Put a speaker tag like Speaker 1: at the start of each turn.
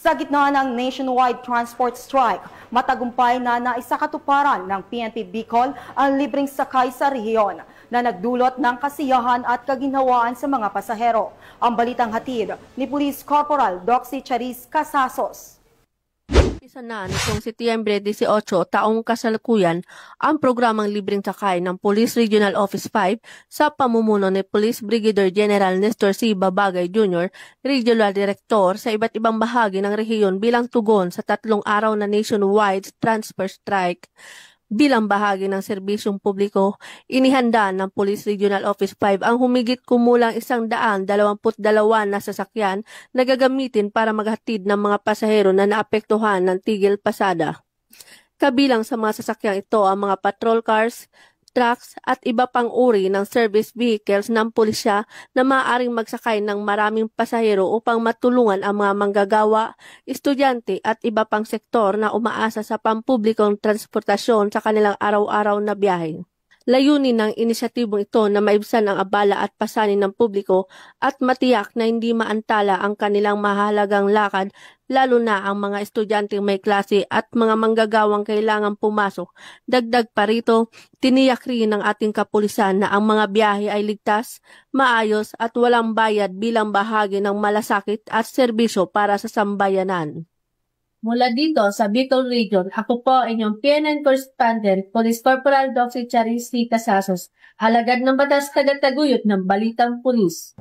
Speaker 1: Sa gitna ng nationwide transport strike, matagumpay na naisakatuparan ng PNP Bicol ang libreng sakay sa rehiyon na nagdulot ng kasiyahan at kaginhawaan sa mga pasahero. Ang balitang hatid ni Police Corporal Doxy Charis Casasos.
Speaker 2: Isa na nitong Setyembre 18, taong kasalukuyan, ang programang libreng sakay ng Police Regional Office 5 sa pamumuno ni Police Brigadier General Nestor C. Babagay Jr., Regional Director sa iba't ibang bahagi ng rehiyon bilang tugon sa 3 araw na nationwide transfer strike. Bilang bahagi ng serbisyong publiko, inihanda ng Police Regional Office 5 ang humigit kumulang 122 na sasakyan na gagamitin para maghatid ng mga pasahero na naapektuhan ng tigil pasada. Kabilang sa mga sasakyang ito ang mga patrol cars, trucks at iba pang uri ng service vehicles ng pulisya na maaaring magsakay ng maraming pasahero upang matulungan ang mga manggagawa, estudyante at iba pang sektor na umaasa sa pampublikong transportasyon sa kanilang araw-araw na biyahe. Layunin ng inisyatibong ito na maibsan ang abala at pasanin ng publiko at matiyak na hindi maantala ang kanilang mahalagang lakad, lalo na ang mga estudyanteng may klase at mga manggagawang kailangang pumasok. Dagdag pa rito, tiniyak rin ng ating kapulisan na ang mga biyahe ay ligtas, maayos at walang bayad bilang bahagi ng malasakit at serbisyo para sa sambayanan.
Speaker 3: Mula dito sa Bicol Region, ako po inyong PNN Correspondent, Police Corporal Doxy Charis Casasos, alagad ng batas tagataguyod ng Balitang Pulis.